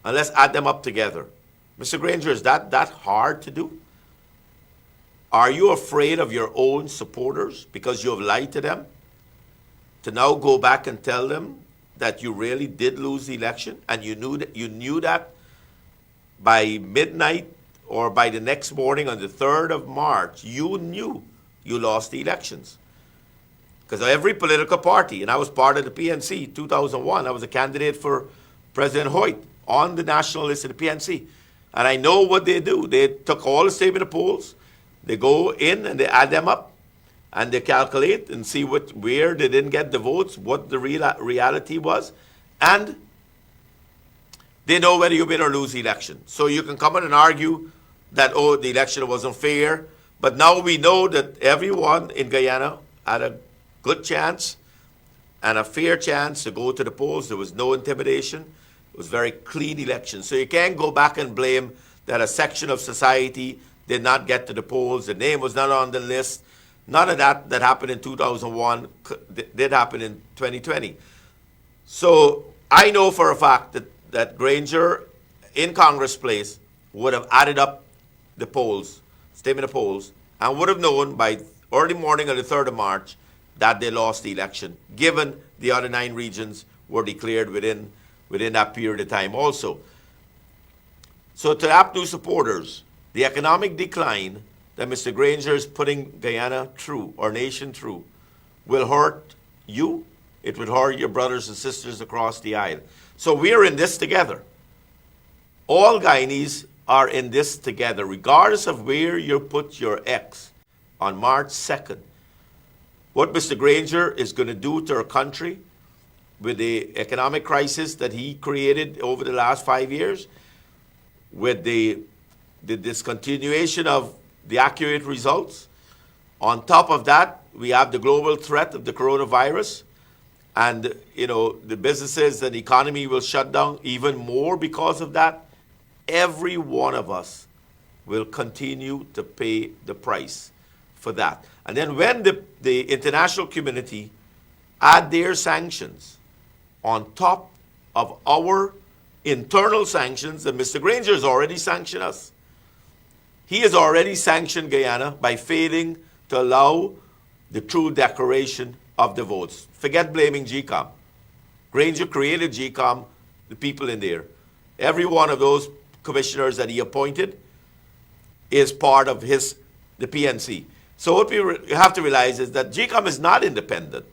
And let's add them up together. Mr. Granger, is that hard to do? Are you afraid of your own supporters because you have lied to them? To now go back and tell them that you really did lose the election and you knew that by midnight or by the next morning on the 3rd of March, you knew you lost the elections. Because every political party, and I was part of the PNC 2001, I was a candidate for President Hoyt on the national list of the PNC. And I know what they do. They took all the statement of polls, they go in and they add them up, and they calculate and see where they didn't get the votes, what the reality was, and they know whether you win or lose the election. So you can come in and argue that, oh, the election wasn't fair, but now we know that everyone in Guyana had a good chance and a fair chance to go to the polls. There was no intimidation. It was a very clean election. So you can't go back and blame that a section of society did not get to the polls, the name was not on the list. None of that happened in 2001 did happen in 2020. So I know for a fact that Granger in Congress Place would have added up the polls, statement of polls, and would have known by early morning on the 3rd of March that they lost the election, given the other 9 regions were declared within that period of time also. So to APNU supporters, the economic decline that Mr. Granger is putting Guyana through, our nation through, will hurt you. It would hurt your brothers and sisters across the aisle. So we're in this together. All Guyanese are in this together, regardless of where you put your X on March 2nd. What Mr. Granger is going to do to our country with the economic crisis that he created over the last 5 years, with the discontinuation of the accurate results. On top of that, we have the global threat of the coronavirus, and the businesses and the economy will shut down even more because of that. Every one of us will continue to pay the price for that. And then when the international community add their sanctions on top of our internal sanctions, and Mr. Granger has already sanctioned us. He has already sanctioned Guyana by failing to allow the true declaration of the votes. Forget blaming GCOM. Granger created GCOM, the people in there. Every one of those commissioners that he appointed is part of the PNC. So what we have to realize is that GCOM is not independent.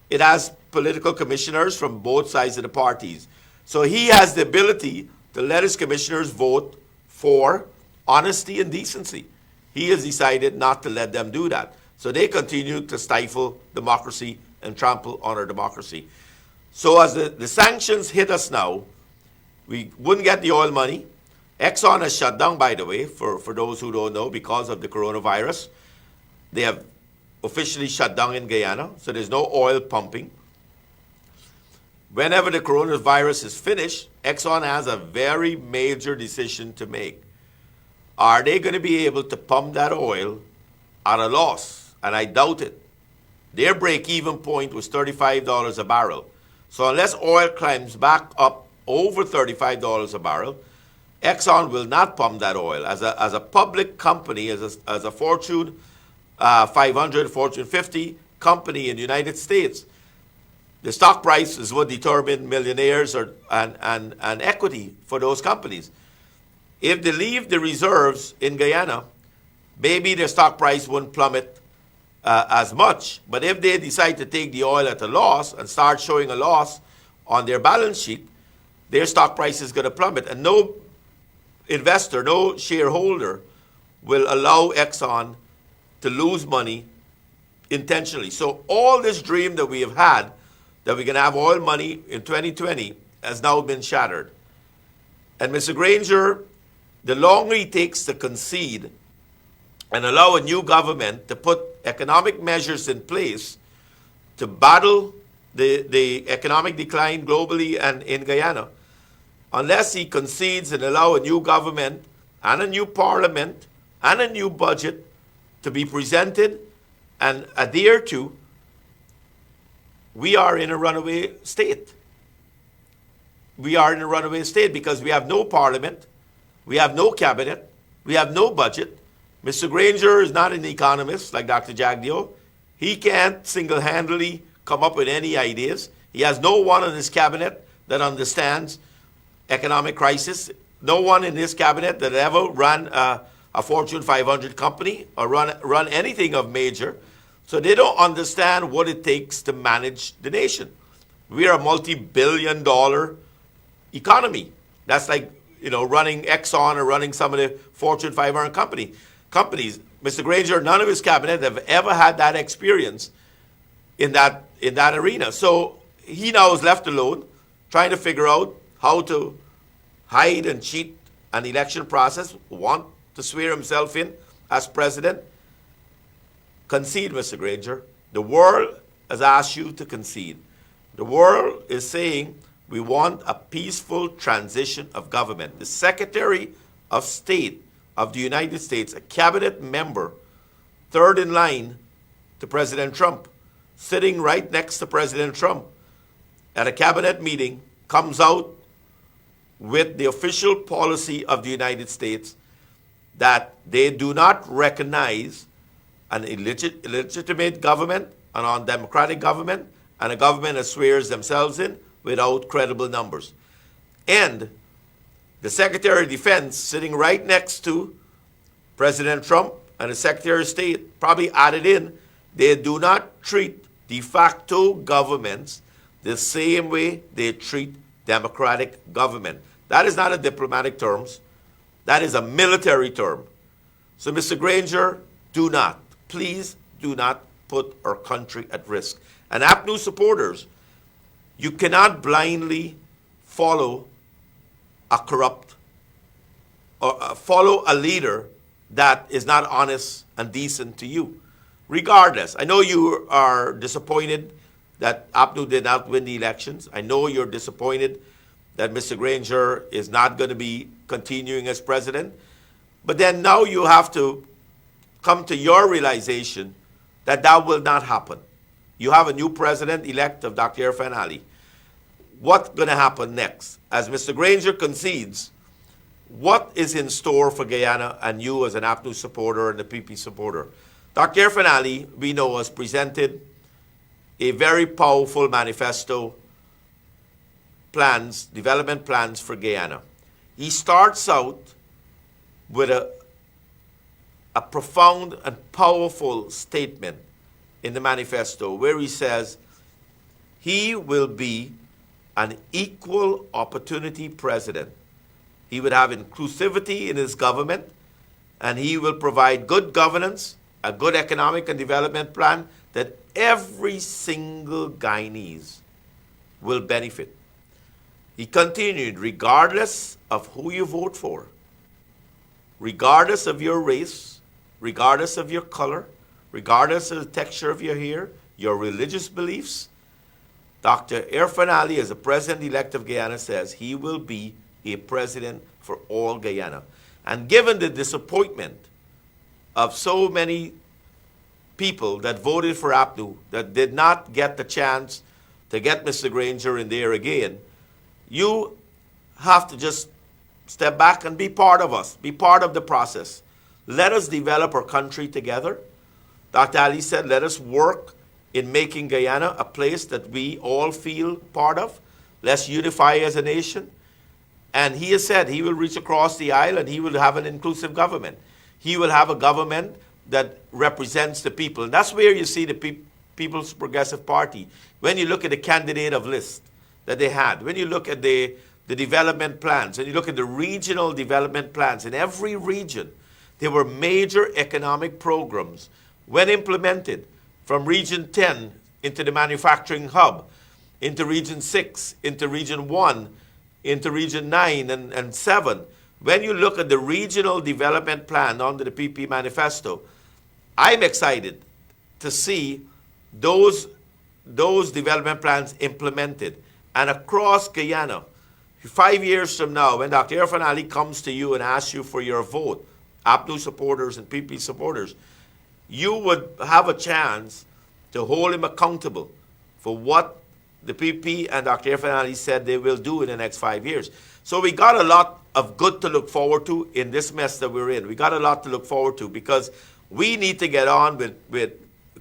It has political commissioners from both sides of the parties. So he has the ability to let his commissioners vote for honesty and decency. He has decided not to let them do that. So they continue to stifle democracy and trample on our democracy. So as the sanctions hit us now, we wouldn't get the oil money. Exxon has shut down, by the way, for those who don't know, because of the coronavirus. They have officially shut down in Guyana, so there's no oil pumping. Whenever the coronavirus is finished, Exxon has a very major decision to make. Are they going to be able to pump that oil at a loss? And I doubt it. Their break-even point was $35 a barrel. So unless oil climbs back up over $35 a barrel, Exxon will not pump that oil. As a public company, as a Fortune 500, Fortune 50 company in the United States, the stock price is what determines millionaires and equity for those companies. If they leave the reserves in Guyana, maybe their stock price wouldn't plummet as much. But if they decide to take the oil at a loss and start showing a loss on their balance sheet, their stock price is going to plummet. And no investor, no shareholder will allow Exxon to lose money intentionally. So all this dream that we have had, that we're going to have oil money in 2020, has now been shattered. And Mr. Granger, the longer he takes to concede and allow a new government to put economic measures in place to battle the economic decline globally and in Guyana, unless he concedes and allow a new government and a new parliament and a new budget to be presented and adhere to, we are in a runaway state. We are in a runaway state because we have no parliament, we have no cabinet, we have no budget. Mr. Granger is not an economist like Dr. Jagdeo. He can't single-handedly come up with any ideas. He has no one in his cabinet that understands economic crisis no one in his cabinet that ever ran a Fortune 500 company or run anything of major. So they don't understand what it takes to manage the nation. We are a multi-billion-dollar economy. That's like, running Exxon or running some of the Fortune 500 companies. Mr. Granger, none of his cabinet have ever had that experience in that arena. So he now is left alone, trying to figure out how to hide and cheat an election process, want to swear himself in as president. Concede, Mr. Granger. The world has asked you to concede. The world is saying we want a peaceful transition of government. The Secretary of State of the United States, a cabinet member, third in line to President Trump, sitting right next to President Trump at a cabinet meeting, comes out with the official policy of the United States that they do not recognize an illegitimate government, an undemocratic government, and a government that swears themselves in without credible numbers. And the Secretary of Defense sitting right next to President Trump and the Secretary of State probably added in, they do not treat de facto governments the same way they treat democratic government. That is not a diplomatic term. That is a military term. So, Mr. Granger, please do not put our country at risk. And APNU supporters, you cannot blindly follow a corrupt or follow a leader that is not honest and decent to you. Regardless, I know you are disappointed that APNU did not win the elections. I know you're disappointed that Mr. Granger is not going to be continuing as president. But then now you have to come to your realization that that will not happen. You have a new president-elect of Dr. Irfan Ali. What's going to happen next? As Mr. Granger concedes, what is in store for Guyana and you as an APNU supporter and the PP supporter? Dr. Irfan Ali, we know, has presented a very powerful manifesto, development plans for Guyana. He starts out with a profound and powerful statement in the manifesto where he says he will be an equal opportunity president. He would have inclusivity in his government, and he will provide good governance, a good economic and development plan that every single Guyanese will benefit. He continued, regardless of who you vote for, regardless of your race, regardless of your color, regardless of the texture of your hair, your religious beliefs, Dr. Irfan Ali, as the president-elect of Guyana, says he will be a president for all Guyana. And given the disappointment of so many people that voted for APNU that did not get the chance to get Mr. Granger in there again, you have to just step back and be part of us, be part of the process. Let us develop our country together. Dr. Ali said, let us work in making Guyana a place that we all feel part of. Let's unify as a nation. And he has said he will reach across the aisle and he will have an inclusive government. He will have a government that represents the people. And that's where you see the People's Progressive Party. When you look at the candidate of list that they had, when you look at the development plans, and you look at the regional development plans in every region, there were major economic programs when implemented from Region 10 into the manufacturing hub, into Region 6, into Region 1, into Region 9 and 7. When you look at the regional development plan under the PP manifesto, I'm excited to see those development plans implemented. And across Guyana, 5 years from now, when Dr. Irfan Ali comes to you and asks you for your vote, APNU supporters and PP supporters, you would have a chance to hold him accountable for what the PP and Dr. Irfan Ali said they will do in the next 5 years. So we got a lot of good to look forward to in this mess that we're in. We got a lot to look forward to because we need to get on with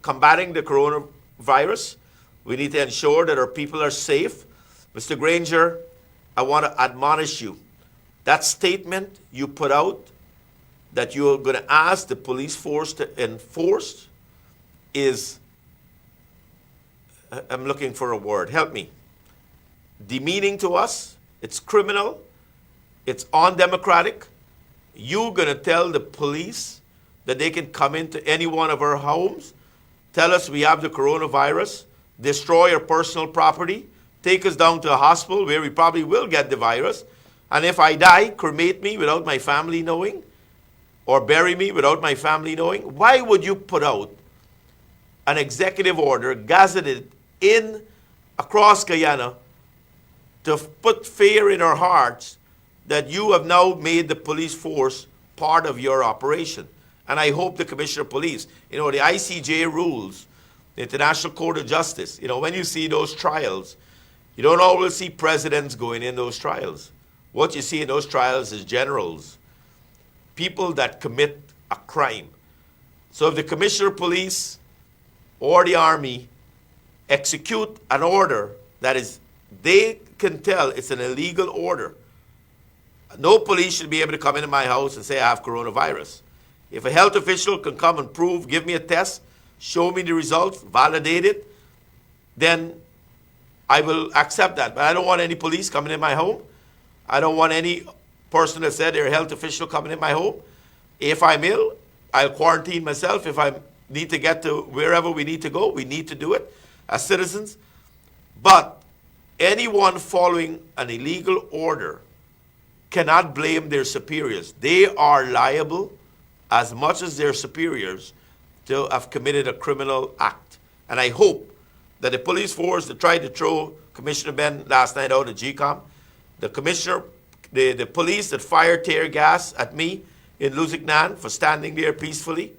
combating the coronavirus. We need to ensure that our people are safe. Mr. Granger, I want to admonish you That statement you put out that you're going to ask the police force to enforce is, I'm looking for a word, help me, demeaning to us. It's criminal. It's undemocratic. You're going to tell the police that they can come into any one of our homes, tell us we have the coronavirus, destroy our personal property, take us down to a hospital where we probably will get the virus, and if I die, cremate me without my family knowing, or bury me without my family knowing? Why would you put out an executive order gazetted in across Guyana to put fear in our hearts that you have now made the police force part of your operation? And I hope the Commissioner of Police, the ICJ rules, the International Court of Justice, when you see those trials, you don't always see presidents going in those trials. What you see in those trials is generals, people that commit a crime. So if the Commissioner of Police or the Army execute an order that is, they can tell it's an illegal order, no police should be able to come into my house and say I have coronavirus. If a health official can come and prove, give me a test, show me the results, validate it, then I will accept that. But I don't want any police coming in my home. I don't want any person that said they're a health official coming in my home. If I'm ill, I'll quarantine myself. If I need to get to wherever we need to go, we need to do it as citizens. But anyone following an illegal order cannot blame their superiors. They are liable as much as their superiors to have committed a criminal act. And I hope that the police force that tried to throw Commissioner Ben last night out of GCOM, the commissioner, the police that fired tear gas at me in Lusignan for standing there peacefully,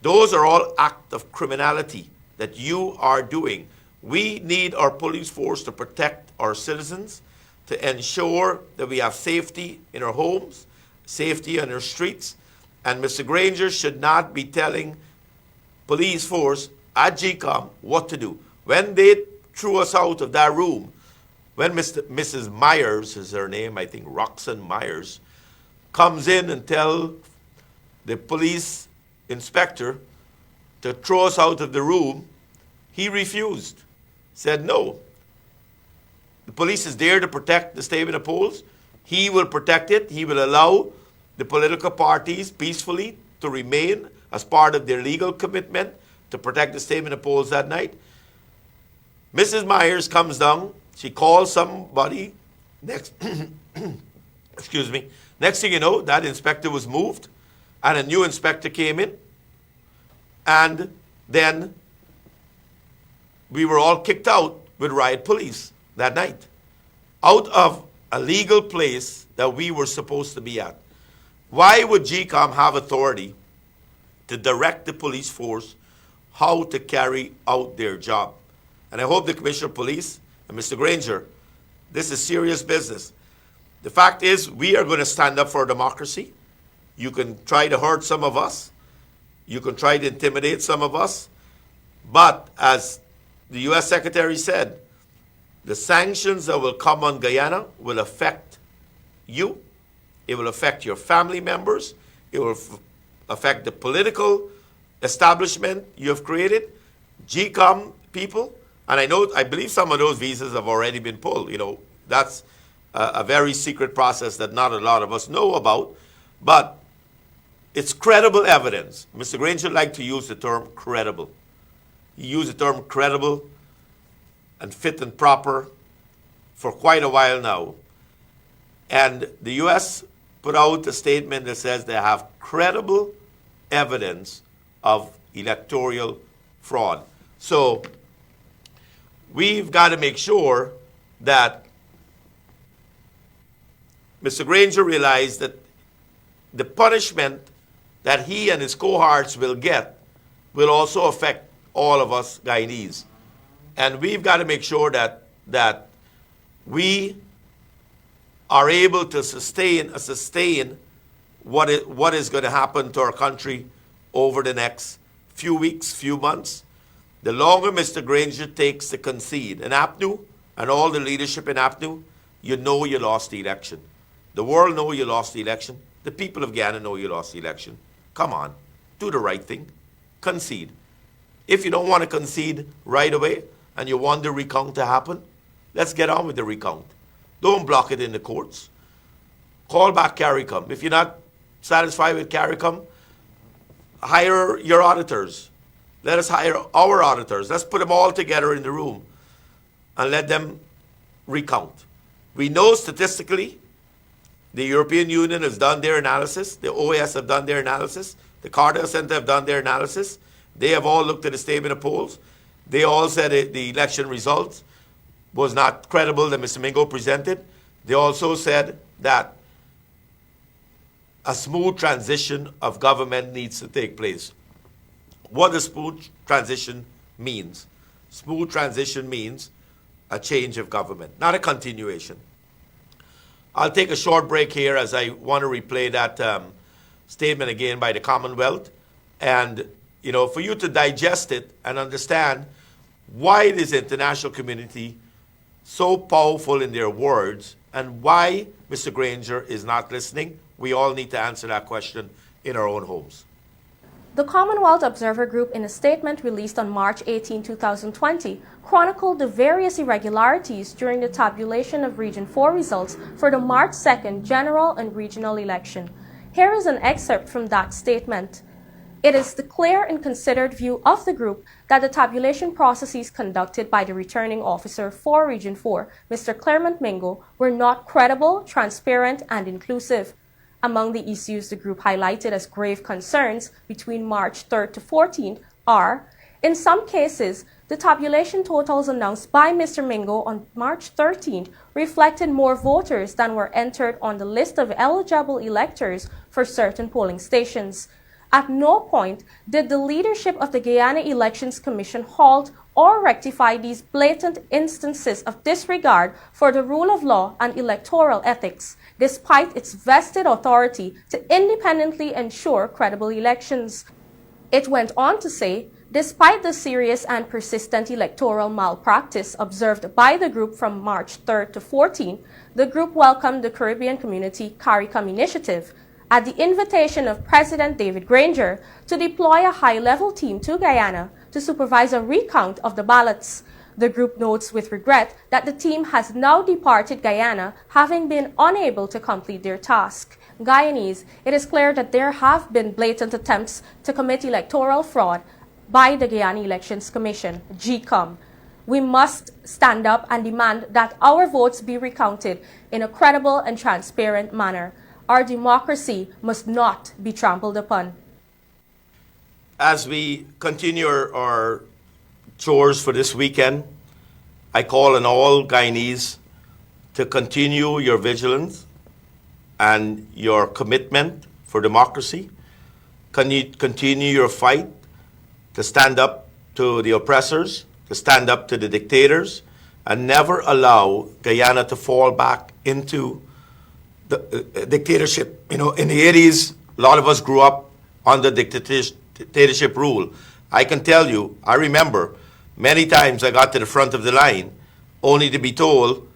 those are all acts of criminality that you are doing. We need our police force to protect our citizens, to ensure that we have safety in our homes, safety on our streets. And Mr. Granger should not be telling police force at GCOM what to do. When they threw us out of that room, when Mrs. Myers is her name, I think Roxanne Myers, comes in and tell the police inspector to throw us out of the room, he refused, said no. The police is there to protect the stay in the polls. He will protect it. He will allow the political parties peacefully to remain as part of their legal commitment to protect the stay in the polls that night. Mrs. Myers comes down. She calls somebody. Next, excuse me. Next thing you know, that inspector was moved, and a new inspector came in, and then we were all kicked out with riot police that night, out of a legal place that we were supposed to be at. Why would GCOM have authority to direct the police force how to carry out their job? And I hope the Commissioner of Police and Mr. Granger, this is serious business. The fact is, we are going to stand up for democracy. You can try to hurt some of us. You can try to intimidate some of us. But as the U.S. Secretary said, the sanctions that will come on Guyana will affect you. It will affect your family members. It will affect the political establishment you have created, GCOM people. And I believe some of those visas have already been pulled. That's a very secret process that not a lot of us know about. But it's credible evidence. Mr. Granger liked to use the term credible. He used the term credible and fit and proper for quite a while now. And the U.S. put out a statement that says they have credible evidence of electoral fraud. So we've got to make sure that Mr. Granger realized that the punishment that he and his cohorts will get will also affect all of us Guyanese. And we've got to make sure that we are able to sustain what is going to happen to our country over the next few weeks, few months. The longer Mr. Granger takes to concede, and APNU and all the leadership in APNU, you know you lost the election. The world know you lost the election. The people of Guyana know you lost the election. Come on, do the right thing. Concede. If you don't want to concede right away and you want the recount to happen, let's get on with the recount. Don't block it in the courts. Call back CARICOM. If you're not satisfied with CARICOM, hire your auditors. Let us hire our auditors. Let's put them all together in the room and let them recount. We know statistically the European Union has done their analysis. The OAS have done their analysis. The Carter Center have done their analysis. They have all looked at the statement of polls. They all said the election results was not credible that Mr. Mingo presented. They also said that a smooth transition of government needs to take place. What does smooth transition means? Smooth transition means a change of government, not a continuation. I'll take a short break here as I want to replay that statement again by the Commonwealth, and for you to digest it and understand why is the international community so powerful in their words and why Mr. Granger is not listening. We all need to answer that question in our own homes.
The Commonwealth Observer Group, in a statement released on March 18, 2020, chronicled the various irregularities during the tabulation of Region 4 results for the March 2nd general and regional election. Here is an excerpt from that statement. It is the clear and considered view of the group that the tabulation processes conducted by the returning officer for Region 4, Mr. Clermont Mingo, were not credible, transparent, and inclusive. Among the issues the group highlighted as grave concerns between March 3rd to 14th are, in some cases, the tabulation totals announced by Mr. Mingo on March 13th reflected more voters than were entered on the list of eligible electors for certain polling stations. At no point did the leadership of the Guyana Elections Commission halt or rectify these blatant instances of disregard for the rule of law and electoral ethics, despite its vested authority to independently ensure credible elections. It went on to say, despite the serious and persistent electoral malpractice observed by the group from March 3rd to 14th, the group welcomed the Caribbean Community CARICOM initiative at the invitation of President David Granger to deploy a high-level team to Guyana to supervise a recount of the ballots. The group notes with regret that the team has now departed Guyana, having been unable to complete their task. Guyanese, it is clear that there have been blatant attempts to commit electoral fraud by the Guyana Elections Commission, GECOM. We must stand up and demand that our votes be recounted in a credible and transparent manner. Our democracy must not be trampled upon.
As we continue our chores for this weekend, I call on all Guyanese to continue your vigilance and your commitment for democracy. Continue your fight to stand up to the oppressors, to stand up to the dictators, and never allow Guyana to fall back into the dictatorship. In the 80s, a lot of us grew up under dictatorship rule. I can tell you, I remember many times I got to the front of the line only to be told,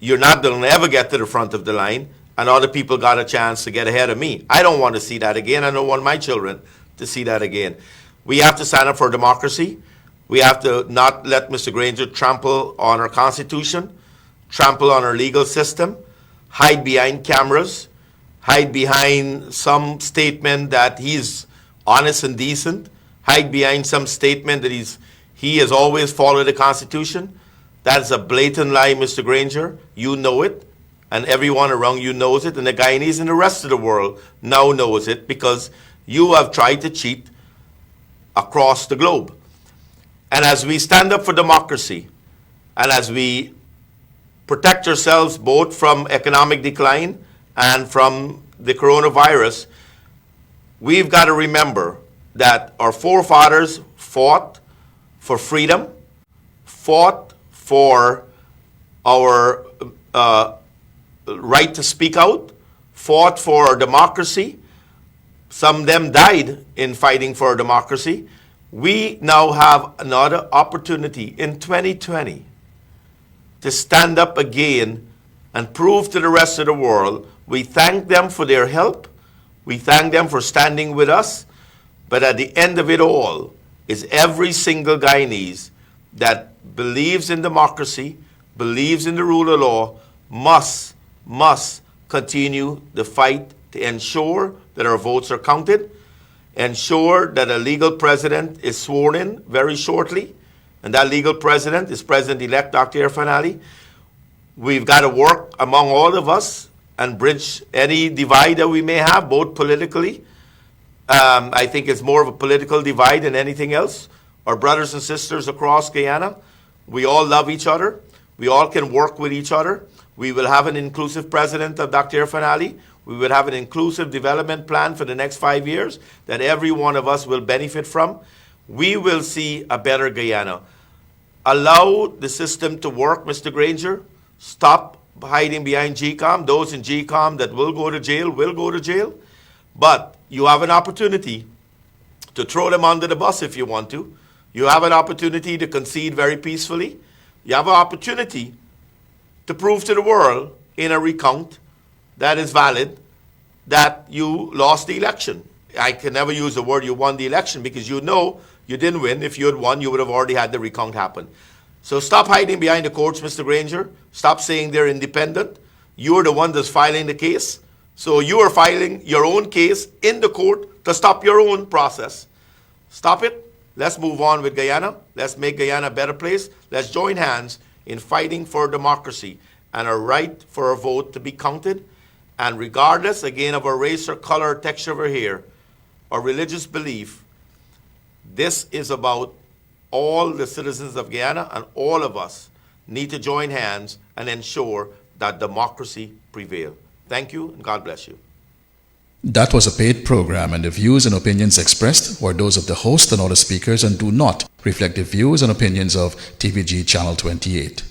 you're not going to ever get to the front of the line, and other people got a chance to get ahead of me. I don't want to see that again. I don't want my children to see that again. We have to stand up for democracy. We have to not let Mr. Granger trample on our Constitution, trample on our legal system, hide behind cameras, hide behind some statement that he's honest and decent, hide behind some statement that he has always followed the Constitution. That is a blatant lie, Mr. Granger. You know it, and everyone around you knows it, and the Guyanese and the rest of the world now knows it because you have tried to cheat across the globe. And as we stand up for democracy, and as we protect ourselves both from economic decline and from the coronavirus, we've got to remember that our forefathers fought for freedom, fought for our right to speak out, fought for our democracy. Some of them died in fighting for our democracy. We now have another opportunity in 2020 to stand up again and prove to the rest of the world We thank them for their help. We thank them for standing with us. But at the end of it all is every single Guyanese that believes in democracy, believes in the rule of law, must continue the fight to ensure that our votes are counted, ensure that a legal president is sworn in very shortly, and that legal president is President-elect Dr. Irfaan Ali. We've got to work among all of us and bridge any divide that we may have, both politically. I think it's more of a political divide than anything else. Our brothers and sisters across Guyana, we all love each other. We all can work with each other. We will have an inclusive president of Dr. Irfaan Ali. We will have an inclusive development plan for the next 5 years that every one of us will benefit from. We will see a better Guyana. Allow the system to work, Mr. Granger. Stop hiding behind GCOM. Those in GCOM that will go to jail will go to jail. But you have an opportunity to throw them under the bus if you want to. You have an opportunity to concede very peacefully. You have an opportunity to prove to the world in a recount that is valid that you lost the election. I can never use the word you won the election because you know you didn't win. If you had won, you would have already had the recount happen. So stop hiding behind the courts, Mr. Granger. Stop saying they're independent. You're the one that's filing the case. So you are filing your own case in the court to stop your own process. Stop it. Let's move on with Guyana. Let's make Guyana a better place. Let's join hands in fighting for democracy and a right for a vote to be counted. And regardless, again, of our race or color or texture of our hair or religious belief, this is about all the citizens of Guyana, and all of us need to join hands and ensure that democracy prevails. Thank you, and God bless you.
That was a paid program, and the views and opinions expressed were those of the host and other speakers and do not reflect the views and opinions of TVG Channel 28.